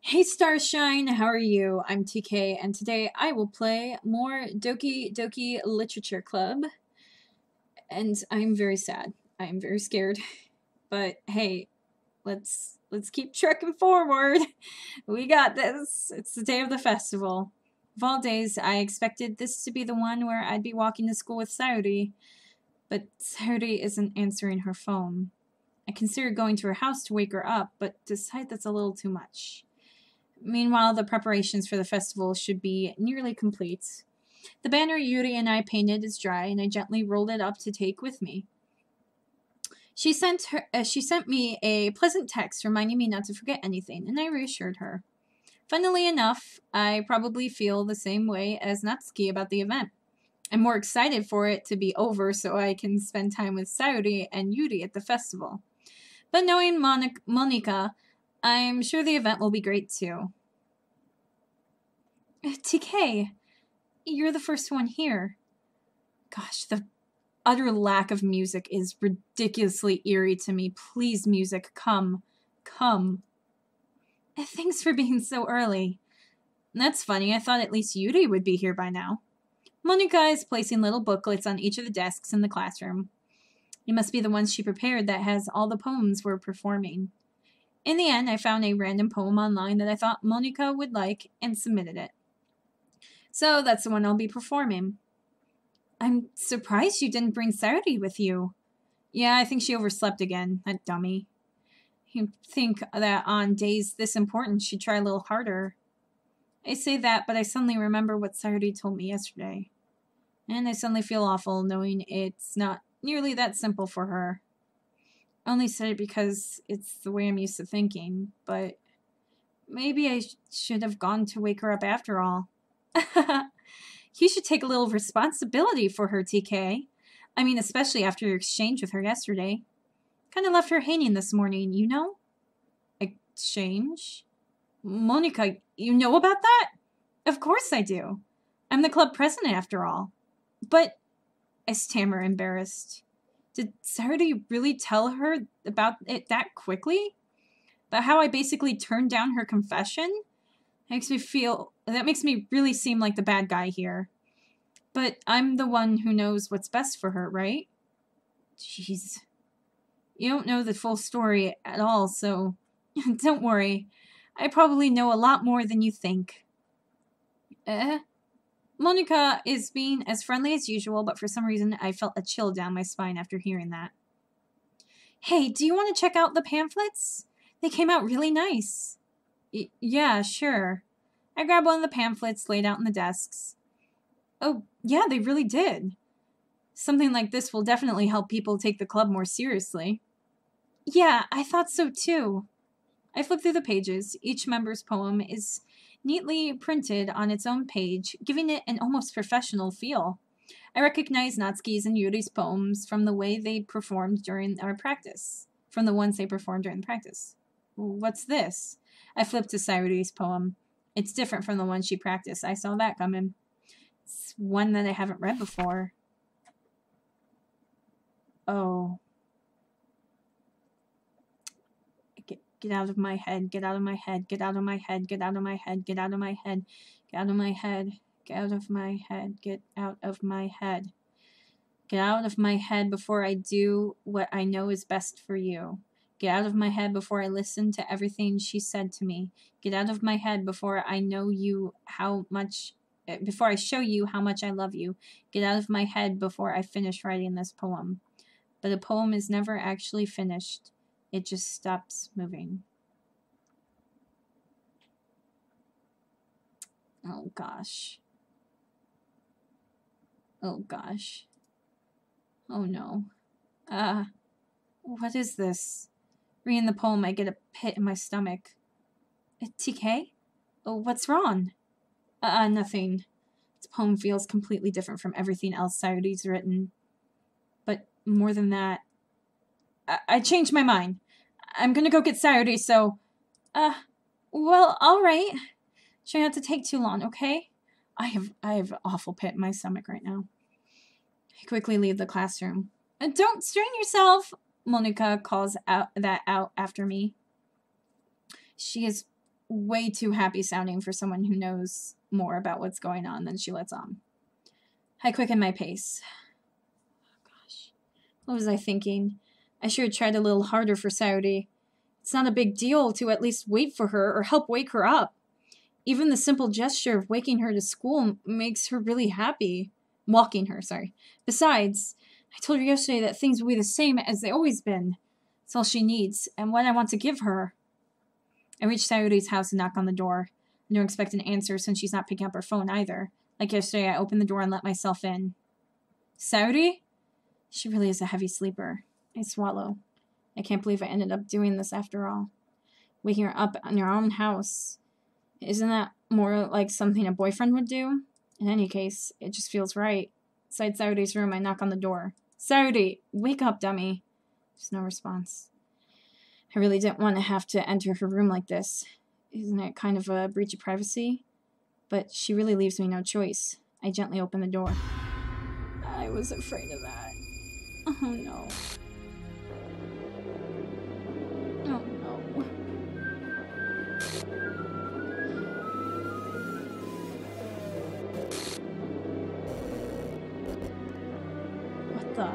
Hey Starshine, how are you? I'm TK, and today I will play more Doki Doki Literature Club. And I'm very sad. I'm very scared. But hey, let's keep trekking forward. We got this. It's the day of the festival. Of all days, I expected this to be the one where I'd be walking to school with Sayuri, but Sayuri isn't answering her phone. I considered going to her house to wake her up, but decide that's a little too much. Meanwhile, the preparations for the festival should be nearly complete. The banner Yuri and I painted is dry, and I gently rolled it up to take with me. She sent me a pleasant text reminding me not to forget anything, and I reassured her. Funnily enough, I probably feel the same way as Natsuki about the event. I'm more excited for it to be over so I can spend time with Sayuri and Yuri at the festival. But knowing Monika, I'm sure the event will be great too. TK, you're the first one here. Gosh, the utter lack of music is ridiculously eerie to me. Please, music, come. Come. Thanks for being so early. That's funny, I thought at least Yuri would be here by now. Monika is placing little booklets on each of the desks in the classroom. It must be the ones she prepared that has all the poems we're performing. In the end, I found a random poem online that I thought Monika would like and submitted it. So that's the one I'll be performing. I'm surprised you didn't bring Sayuri with you. Yeah, I think she overslept again, that dummy. You'd think that on days this important she'd try a little harder. I say that, but I suddenly remember what Sayuri told me yesterday. And I suddenly feel awful knowing it's not nearly that simple for her. I only said it because it's the way I'm used to thinking, but maybe I should have gone to wake her up after all. You should take a little responsibility for her, TK. I mean, especially after your exchange with her yesterday. Kind of left her hanging this morning, you know? Exchange? Monika, you know about that? Of course I do. I'm the club president after all. But, I stammer, embarrassed. Did Sayuri really tell her about it that quickly? About how I basically turned down her confession? That makes me really seem like the bad guy here. But I'm the one who knows what's best for her, right? Jeez. You don't know the full story at all, so don't worry. I probably know a lot more than you think. Monika is being as friendly as usual, but for some reason I felt a chill down my spine after hearing that. Hey, do you want to check out the pamphlets? They came out really nice. Yeah, sure. I grabbed one of the pamphlets laid out on the desks. Oh, yeah, they really did. Something like this will definitely help people take the club more seriously. Yeah, I thought so too. I flipped through the pages. Each member's poem is neatly printed on its own page, giving it an almost professional feel. I recognize Natsuki's and Yuri's poems from the way they performed during our practice. From the ones they performed during the practice. What's this? I flipped to Sayuri's poem. It's different from the one she practiced. I saw that coming. It's one that I haven't read before. Oh. Get out of my head, get out of my head, get out of my head, get out of my head, get out of my head, get out of my head, get out of my head, get out of my head. Get out of my head before I do what I know is best for you. Get out of my head before I listen to everything she said to me. Get out of my head before I know you before I show you how much I love you. Get out of my head before I finish writing this poem. But a poem is never actually finished. It just stops moving. Oh gosh. Oh gosh. Oh no. What is this? Reading the poem, I get a pit in my stomach. TK? Oh, what's wrong? Nothing. This poem feels completely different from everything else Sayuri's written. But more than that, I changed my mind. I'm gonna go get Sayuri, so... well, alright. Try not to take too long, okay? I have an awful pit in my stomach right now. I quickly leave the classroom. Don't strain yourself, Monika calls out after me. She is way too happy sounding for someone who knows more about what's going on than she lets on. I quicken my pace. Oh, gosh. What was I thinking? I should have tried a little harder for Saori. It's not a big deal to at least wait for her or help wake her up. Even the simple gesture of waking her to school makes her really happy. Walking her, sorry. Besides, I told her yesterday that things will be the same as they always been. It's all she needs, and what I want to give her. I reach Saori's house and knock on the door. I don't expect an answer since she's not picking up her phone either. Like yesterday, I open the door and let myself in. Saori? She really is a heavy sleeper. I swallow. I can't believe I ended up doing this after all. Waking her up in her own house. Isn't that more like something a boyfriend would do? In any case, it just feels right. Inside Saori's room, I knock on the door. Saori, wake up, dummy. There's no response. I really didn't want to have to enter her room like this. Isn't it kind of a breach of privacy? But she really leaves me no choice. I gently open the door. I was afraid of that. Oh no. Oh no. What the?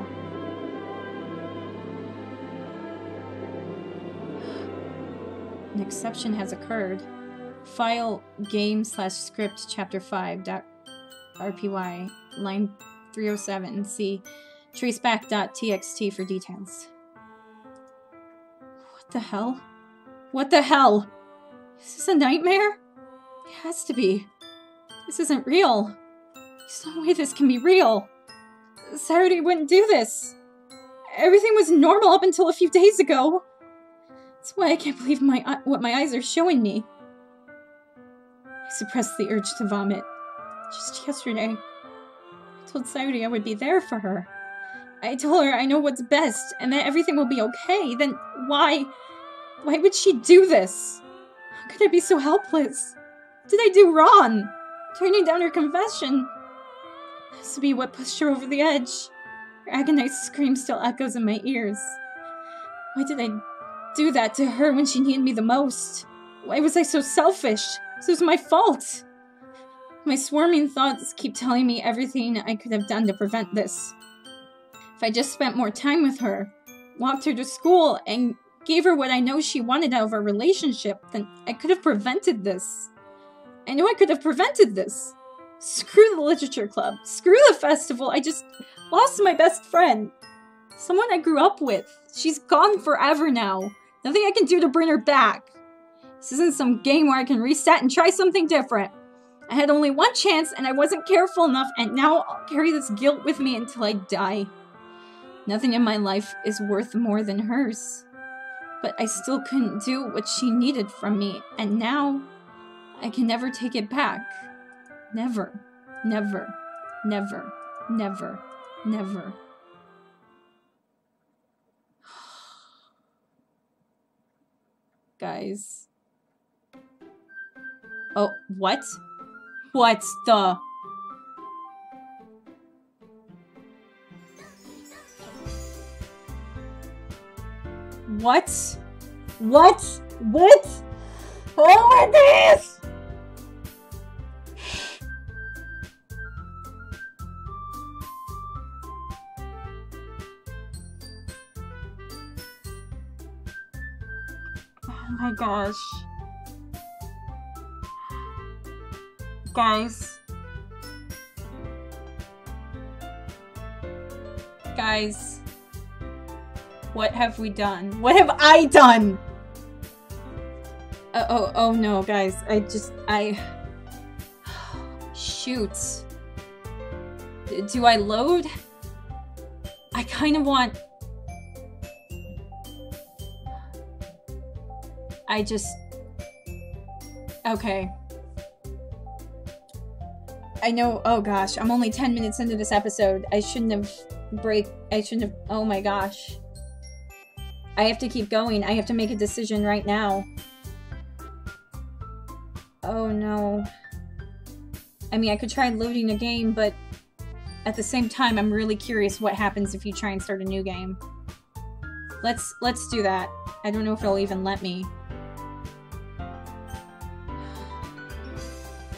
An exception has occurred. File game/script chapter 5.rpy line 307. See traceback.txt for details. What the hell? What the hell? Is this a nightmare? It has to be. This isn't real. There's no way this can be real. Saori wouldn't do this. Everything was normal up until a few days ago. That's why I can't believe what my eyes are showing me. I suppressed the urge to vomit. Just yesterday, I told Saori I would be there for her. I told her I know what's best and that everything will be okay. Then why would she do this? How could I be so helpless? What did I do wrong? Turning down her confession. It has to be what pushed her over the edge. Her agonized scream still echoes in my ears. Why did I do that to her when she needed me the most? Why was I so selfish? This was my fault. My swarming thoughts keep telling me everything I could have done to prevent this. If I just spent more time with her, walked her to school, and gave her what I know she wanted out of our relationship, then I could have prevented this. I knew I could have prevented this. Screw the literature club. Screw the festival. I just lost my best friend. Someone I grew up with. She's gone forever now. Nothing I can do to bring her back. This isn't some game where I can reset and try something different. I had only one chance and I wasn't careful enough, and now I'll carry this guilt with me until I die. Nothing in my life is worth more than hers. But I still couldn't do what she needed from me, and now I can never take it back. Never. Never. Never. Never. Never. Guys. Oh, what? What the? What? What? What? Oh my goodness! Oh my gosh. Guys. Guys. What have we done? What have I done? Oh no, guys. Shoot. Do I load? I kind of want... Okay. I know, oh gosh, I'm only 10 minutes into this episode. I shouldn't have... oh my gosh. I have to keep going. I have to make a decision right now. Oh no. I mean, I could try loading a game, but at the same time, I'm really curious what happens if you try and start a new game. Let's do that. I don't know if it'll even let me.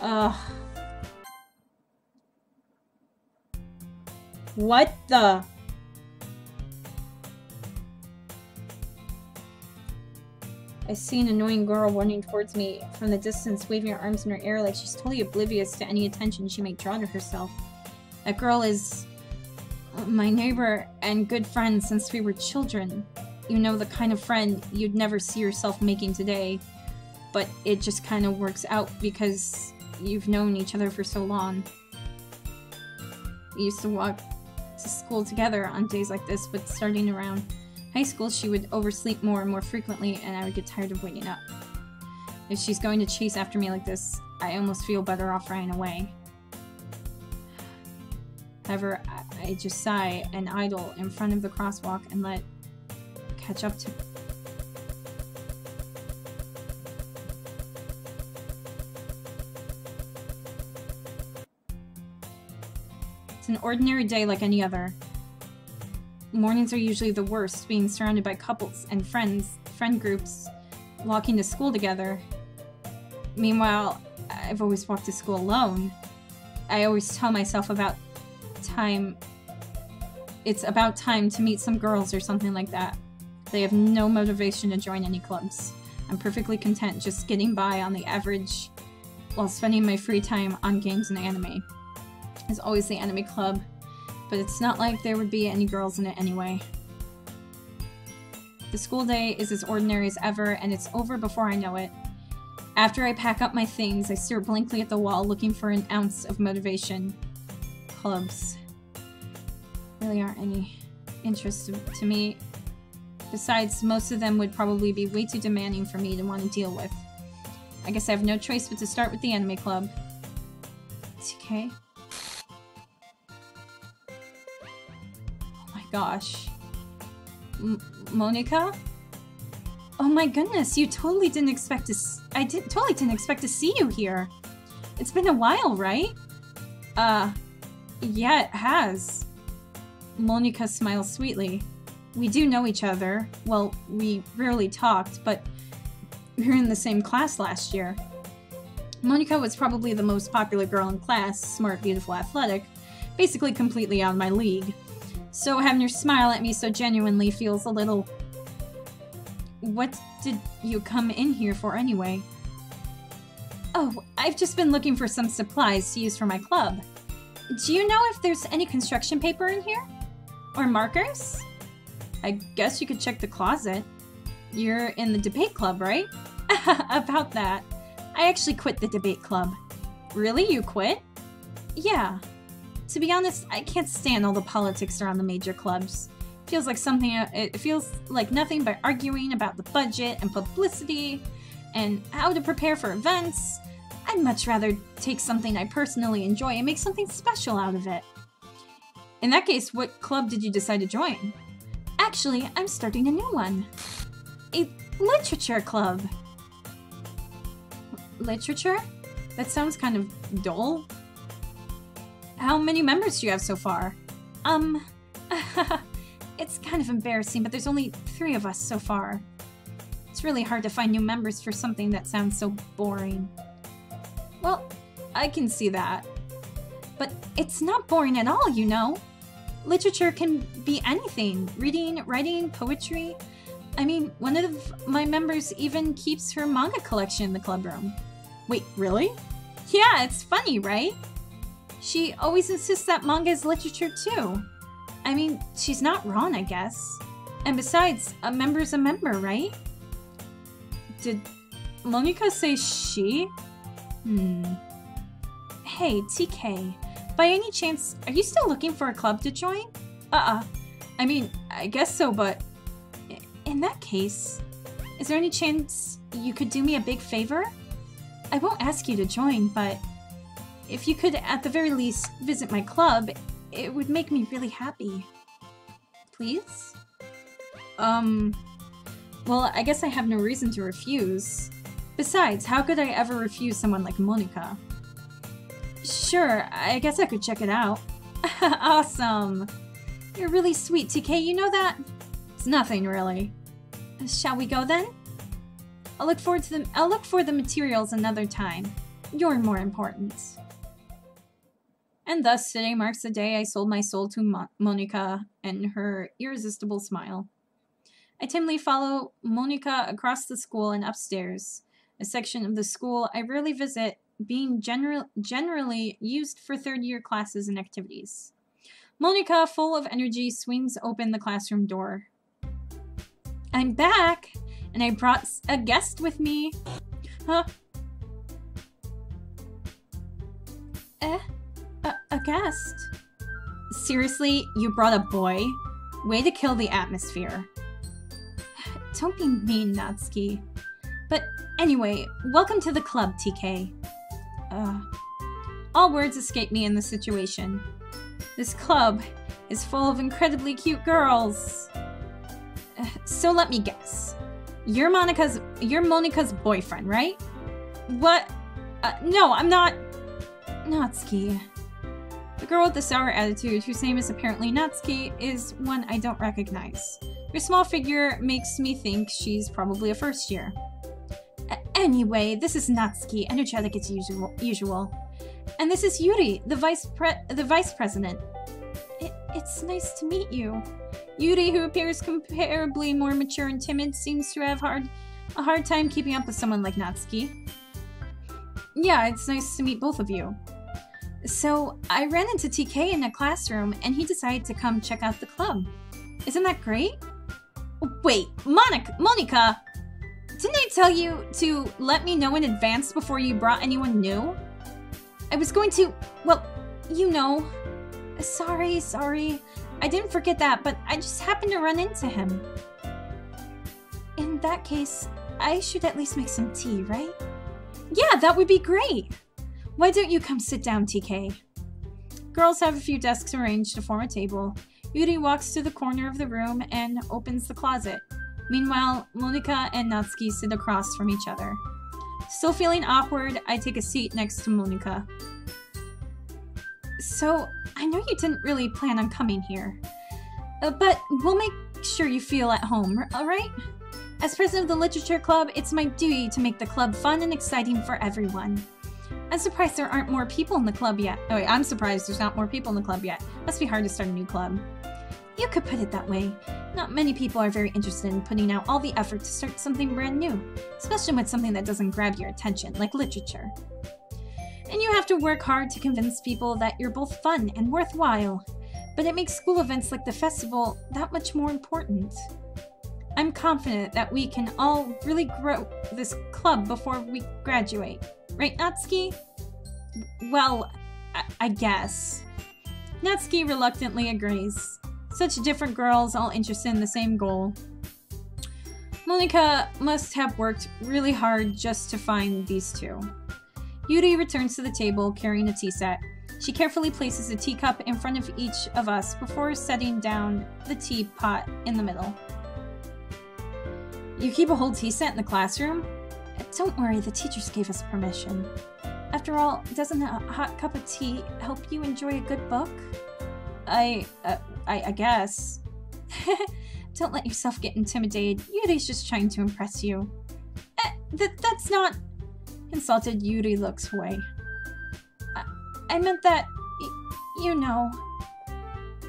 Ugh. What the? I see an annoying girl running towards me from the distance, waving her arms in her air like she's totally oblivious to any attention she may draw to herself. That girl is my neighbor and good friend since we were children. You know, the kind of friend you'd never see yourself making today, but it just kind of works out because you've known each other for so long. We used to walk to school together on days like this, but starting around high school, she would oversleep more and more frequently, and I would get tired of waking up. If she's going to chase after me like this, I almost feel better off running away. However, I just sigh and idle in front of the crosswalk and let catch up to... It's an ordinary day like any other. Mornings are usually the worst, being surrounded by couples and friend groups walking to school together. Meanwhile, I've always walked to school alone. I always tell myself it's about time to meet some girls or something like that. They have no motivation to join any clubs. I'm perfectly content just getting by on the average while spending my free time on games and anime. There's always the anime club, but it's not like there would be any girls in it anyway. The school day is as ordinary as ever, and it's over before I know it. After I pack up my things, I stare blankly at the wall looking for an ounce of motivation. Clubs really aren't any interest to me. Besides, most of them would probably be way too demanding for me to want to deal with. I guess I have no choice but to start with the anime club. TK? Gosh. Monika? Oh my goodness, you totally didn't expect to totally didn't expect to see you here. It's been a while, right? Yeah, it has. Monika smiles sweetly. We do know each other. Well, we rarely talked, but we were in the same class last year. Monika was probably the most popular girl in class, smart, beautiful, athletic, basically completely out of my league. So having her smile at me so genuinely feels a little... What did you come in here for anyway? Oh, I've just been looking for some supplies to use for my club. Do you know if there's any construction paper in here? Or markers? I guess you could check the closet. You're in the debate club, right? About that. I actually quit the debate club. Really? You quit? Yeah. To be honest, I can't stand all the politics around the major clubs. It feels like nothing but arguing about the budget and publicity and how to prepare for events. I'd much rather take something I personally enjoy and make something special out of it. In that case, what club did you decide to join? Actually, I'm starting a new one. A literature club. Literature? That sounds kind of dull. How many members do you have so far? It's kind of embarrassing, but there's only 3 of us so far. It's really hard to find new members for something that sounds so boring. Well, I can see that. But it's not boring at all, you know. Literature can be anything. Reading, writing, poetry. I mean, one of my members even keeps her manga collection in the club room. Wait, really? Yeah, it's funny, right? She always insists that manga is literature too. I mean, she's not wrong, I guess. And besides, a member's a member, right? Did Monika say she? Hey, TK. By any chance, are you still looking for a club to join? I mean, I guess so, but... In that case, is there any chance you could do me a big favor? I won't ask you to join, but... If you could, at the very least, visit my club, it would make me really happy. Please? Well, I guess I have no reason to refuse. Besides, how could I ever refuse someone like Monika? Sure, I guess I could check it out. Awesome! You're really sweet, TK, you know that? It's nothing, really. Shall we go then? I'll look for the materials another time. You're more important. And thus, today marks the day I sold my soul to Monika and her irresistible smile. I timidly follow Monika across the school and upstairs, a section of the school I rarely visit, being generally used for third-year classes and activities. Monika, full of energy, swings open the classroom door. I'm back, and I brought a guest with me. Huh? A guest? Seriously, you brought a boy? Way to kill the atmosphere. Don't be mean, Natsuki. But anyway, welcome to the club, TK. All words escape me in this situation. This club is full of incredibly cute girls. So let me guess. You're Monika's boyfriend, right? What? No, I'm not. Natsuki. The girl with the sour attitude, whose name is apparently Natsuki, is one I don't recognize. Her small figure makes me think she's probably a first year. Anyway, this is Natsuki, energetic as usual. And this is Yuri, the vice president. It's nice to meet you. Yuri, who appears comparably more mature and timid, seems to have a hard time keeping up with someone like Natsuki. Yeah, it's nice to meet both of you. So, I ran into TK in a classroom, and he decided to come check out the club. Isn't that great? Wait, Monika! Didn't I tell you to let me know in advance before you brought anyone new? I was going to, well, you know. Sorry. I didn't forget that, but I just happened to run into him. In that case, I should at least make some tea, right? Yeah, that would be great! Why don't you come sit down, TK? Girls have a few desks arranged to form a table. Yuri walks to the corner of the room and opens the closet. Meanwhile, Monika and Natsuki sit across from each other. Still feeling awkward, I take a seat next to Monika. So, I know you didn't really plan on coming here, but we'll make sure you feel at home, alright? As president of the Literature Club, it's my duty to make the club fun and exciting for everyone. I'm surprised there aren't more people in the club yet. Oh wait, I'm surprised there's not more people in the club yet. Must be hard to start a new club. You could put it that way. Not many people are very interested in putting out all the effort to start something brand new, especially with something that doesn't grab your attention, like literature. And you have to work hard to convince people that you're both fun and worthwhile, but it makes school events like the festival that much more important. I'm confident that we can all really grow this club before we graduate. Right, Natsuki? Well, I guess. Natsuki reluctantly agrees. Such different girls, all interested in the same goal. Monika must have worked really hard just to find these two. Yuri returns to the table carrying a tea set. She carefully places a teacup in front of each of us before setting down the teapot in the middle. You keep a whole tea set in the classroom? Don't worry, the teachers gave us permission. After all, doesn't a hot cup of tea help you enjoy a good book? I guess. Don't let yourself get intimidated. Yuri's just trying to impress you. That's not... Insulted, Yuri looks away. I meant that... you know...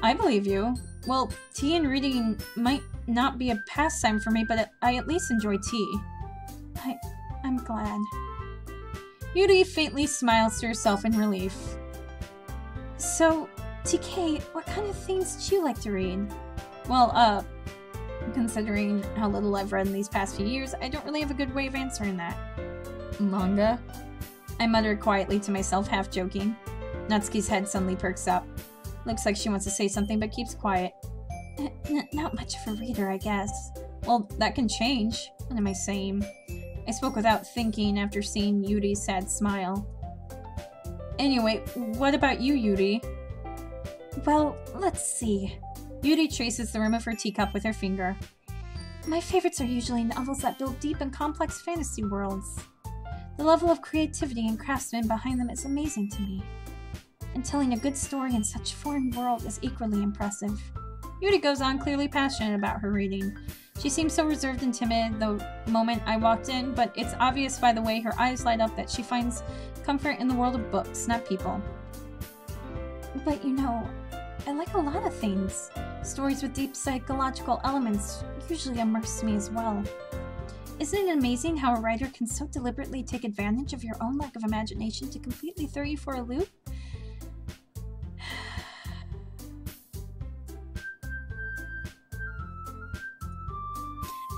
I believe you. Well, tea and reading might not be a pastime for me, but I at least enjoy tea. I'm glad. Yuri faintly smiles to herself in relief. So, TK, what kind of things do you like to read? Well, considering how little I've read in these past few years, I don't really have a good way of answering that. Manga? I muttered quietly to myself, half joking. Natsuki's head suddenly perks up. Looks like she wants to say something, but keeps quiet. Not much of a reader, I guess. Well, that can change. What am I saying? I spoke without thinking after seeing Yuri's sad smile. Anyway, what about you, Yuri? Well, let's see. Yuri traces the rim of her teacup with her finger. My favorites are usually novels that build deep and complex fantasy worlds. The level of creativity and craftsmen behind them is amazing to me. And telling a good story in such a foreign world is equally impressive. Yuri goes on, clearly passionate about her reading. She seems so reserved and timid the moment I walked in, but it's obvious by the way her eyes light up that she finds comfort in the world of books, not people. But you know, I like a lot of things. Stories with deep psychological elements usually immerse me as well. Isn't it amazing how a writer can so deliberately take advantage of your own lack of imagination to completely throw you for a loop?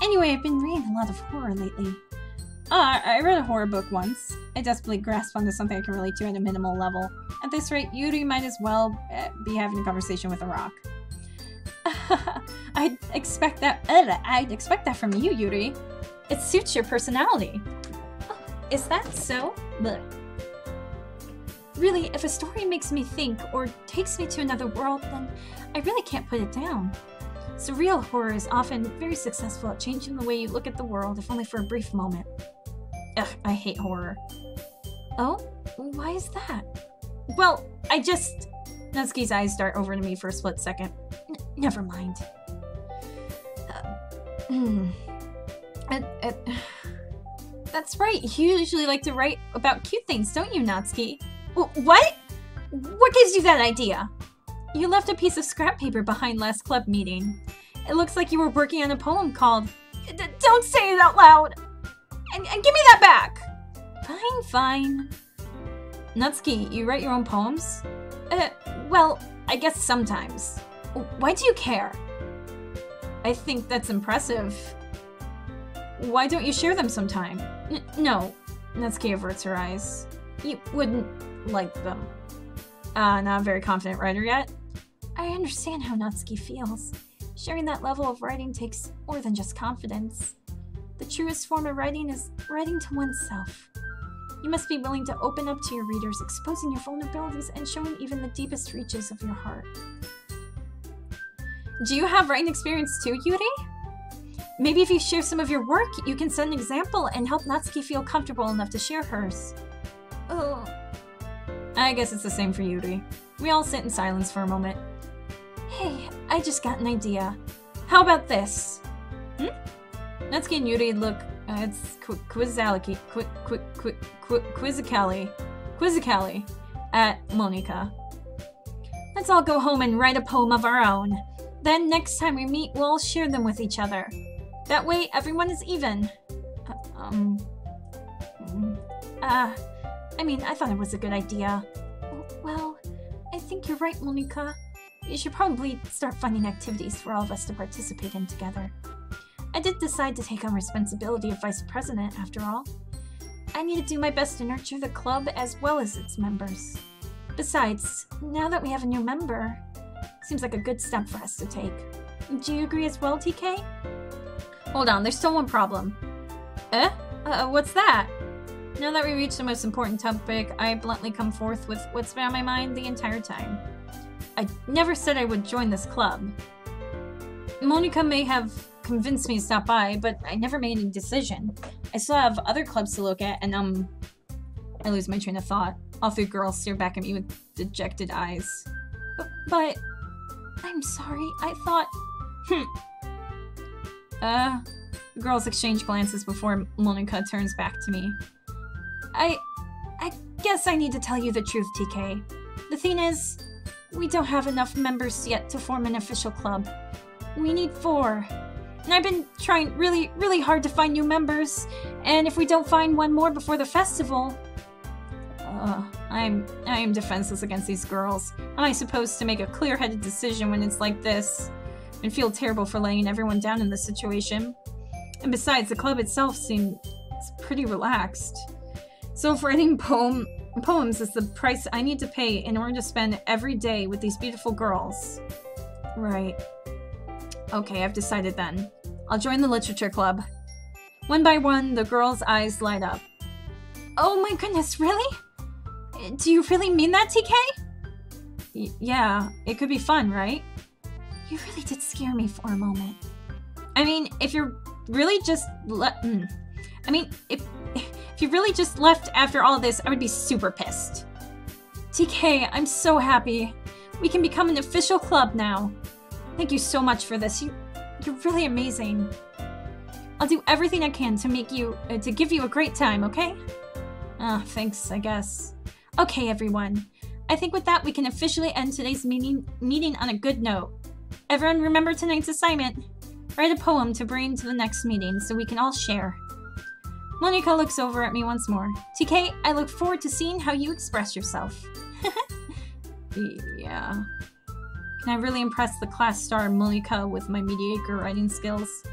Anyway, I've been reading a lot of horror lately. I read a horror book once. I desperately grasped onto something I can relate to at a minimal level. At this rate, Yuri might as well be having a conversation with a rock. I'd expect that from you, Yuri. It suits your personality. Oh, is that so? Blech. Really, if a story makes me think or takes me to another world, then I really can't put it down. Surreal horror is often very successful at changing the way you look at the world, if only for a brief moment. Ugh, I hate horror. Oh? Why is that? Well, Natsuki's eyes dart over to me for a split second. Never mind. That's right, you usually like to write about cute things, don't you, Natsuki? What? What gives you that idea? You left a piece of scrap paper behind last club meeting. It looks like you were working on a poem called... Don't say it out loud! And give me that back! Fine. Natsuki, you write your own poems? Well, I guess sometimes. Why do you care? I think that's impressive. Why don't you share them sometime? No. Natsuki averts her eyes. You wouldn't like them. Not a very confident writer yet. I understand how Natsuki feels. Sharing that level of writing takes more than just confidence. The truest form of writing is writing to oneself. You must be willing to open up to your readers, exposing your vulnerabilities and showing even the deepest reaches of your heart. Do you have writing experience too, Yuri? Maybe if you share some of your work, you can set an example and help Natsuki feel comfortable enough to share hers. Oh. I guess it's the same for Yuri. We all sit in silence for a moment. Hey, I just got an idea. How about this? Natsuki and Yuri look, it's quizzically at Monika. Let's all go home and write a poem of our own. Then next time we meet, we'll all share them with each other. That way, everyone is even. I mean, I thought it was a good idea. Well, I think you're right, Monika. You should probably start finding activities for all of us to participate in together. I did decide to take on responsibility of vice president, after all. I need to do my best to nurture the club as well as its members. Besides, now that we have a new member, seems like a good step for us to take. Do you agree as well, TK? Hold on, there's still one problem. What's that? Now that we reached the most important topic, I bluntly come forth with what's been on my mind the entire time. I never said I would join this club. Monika may have convinced me to stop by, but I never made any decision. I still have other clubs to look at, and I lose my train of thought. All three girls stare back at me with dejected eyes. But I'm sorry, I thought... The girls exchange glances before Monika turns back to me. I guess I need to tell you the truth, TK. The thing is, we don't have enough members yet to form an official club. We need 4. And I've been trying really, really hard to find new members, and if we don't find one more before the festival... I am defenseless against these girls. How am I supposed to make a clear-headed decision when it's like this? I feel terrible for laying everyone down in this situation. And besides, the club itself seems pretty relaxed. So if writing poems is the price I need to pay in order to spend every day with these beautiful girls. Right. Okay, I've decided then. I'll join the literature club. One by one, the girls' eyes light up. Oh my goodness, really? Do you really mean that, TK? Yeah, it could be fun, right? You really did scare me for a moment. I mean, if you're really just if you really just left after all this, I would be super pissed. TK, I'm so happy. We can become an official club now. Thank you so much for this. You're really amazing. I'll do everything I can to make you, to give you a great time, okay? Thanks, I guess. Okay, everyone. I think with that, we can officially end today's meeting on a good note. Everyone remember tonight's assignment. Write a poem to bring to the next meeting so we can all share. Monica looks over at me once more. TK, I look forward to seeing how you express yourself. Yeah. Can I really impress the class star Monica with my mediocre writing skills?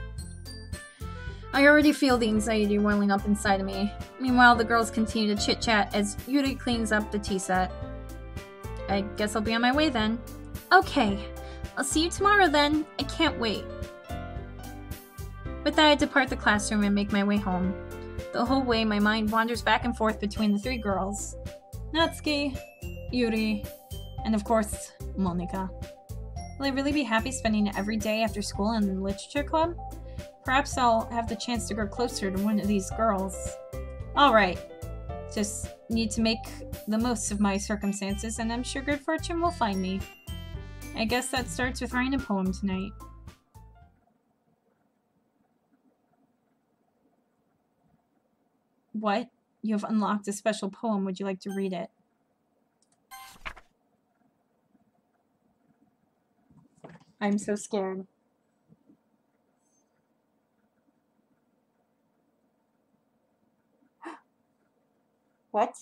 I already feel the anxiety welling up inside of me. Meanwhile, the girls continue to chit-chat as Yuri cleans up the tea set. I guess I'll be on my way then. Okay, I'll see you tomorrow then. I can't wait. With that, I depart the classroom and make my way home. The whole way, my mind wanders back and forth between the three girls. Natsuki, Yuri, and of course, Monica. Will I really be happy spending every day after school in the literature club? Perhaps I'll have the chance to grow closer to one of these girls. Alright. Just need to make the most of my circumstances, and I'm sure good fortune will find me. I guess that starts with writing a poem tonight. What? You have unlocked a special poem. Would you like to read it? I'm so scared. What?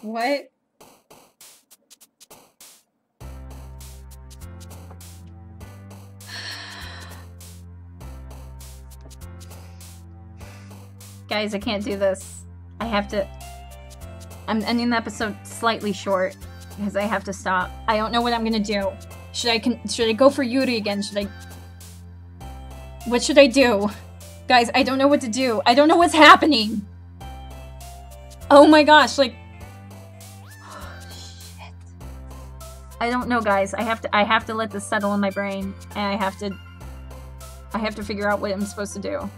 What? Guys, I can't do this. I have to... I'm ending the episode slightly short because I have to stop. I don't know what I'm gonna do. Should I go for Yuri again? What should I do? Guys, I don't know what to do. I don't know what's happening. Oh my gosh, like... Oh, shit. I don't know, guys. I have to let this settle in my brain, and I have to figure out what I'm supposed to do.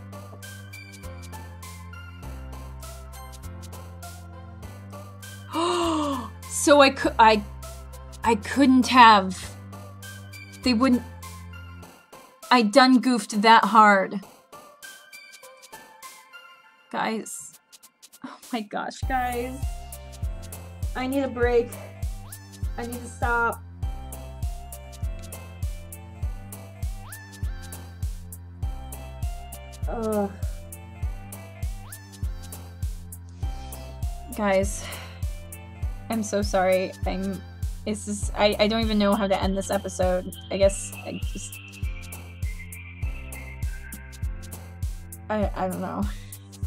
So I couldn't have. They wouldn't. I done goofed that hard. Guys. Oh my gosh, guys. I need a break. I need to stop. Ugh. Guys. I'm so sorry. I don't even know how to end this episode. I guess I don't know.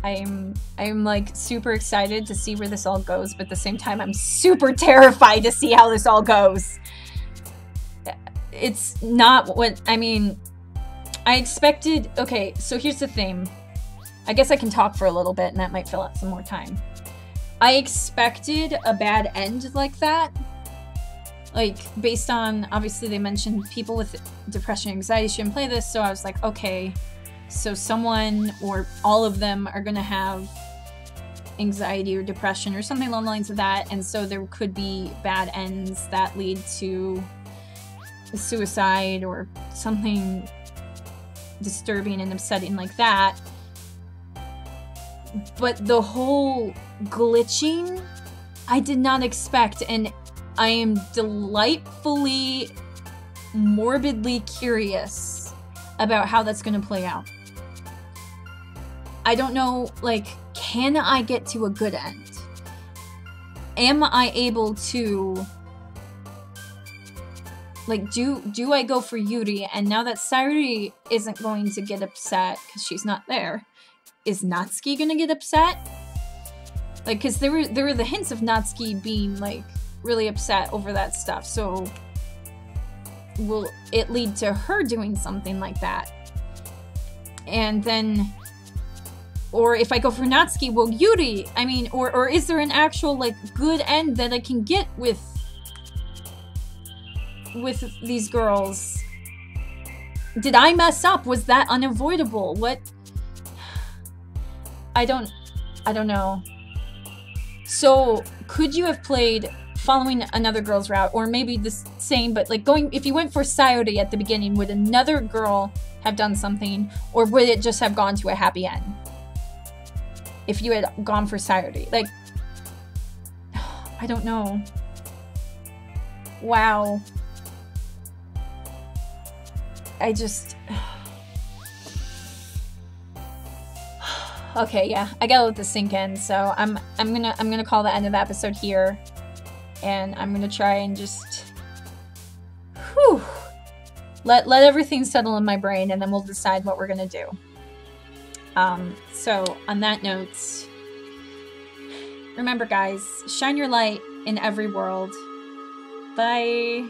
I'm like super excited to see where this all goes, but at the same time I'm super terrified to see how this all goes. It's not what I mean. I expected. Okay, so here's the thing. I guess I can talk for a little bit and that might fill out some more time. I expected a bad end like that. Like, based on, obviously they mentioned people with depression and anxiety shouldn't play this, so I was like, okay, so someone or all of them are gonna have anxiety or depression or something along the lines of that, and so there could be bad ends that lead to suicide or something disturbing and upsetting like that. But the whole glitching, I did not expect, and I am delightfully, morbidly curious about how that's going to play out. I don't know, like, can I get to a good end? Am I able to, like, do I go for Yuri? And now that Sayuri isn't going to get upset because she's not there, is Natsuki gonna get upset? Like, because there were the hints of Natsuki being, like, really upset over that stuff, so will it lead to her doing something like that? And then, or if I go for Natsuki, will Yuri, I mean, or is there an actual, like, good end that I can get with these girls? Did I mess up? Was that unavoidable? What? I don't know. So could you have played following another girl's route, or maybe the same, but like if you went for Sayori at the beginning, would another girl have done something, or would it just have gone to a happy end? If you had gone for Sayori, like, I don't know. Wow. I just... Okay, yeah, I gotta let this sink in, so I'm gonna call the end of the episode here, and I'm gonna try and just, whew, let everything settle in my brain, and then we'll decide what we're gonna do. So on that note, remember guys, shine your light in every world. Bye.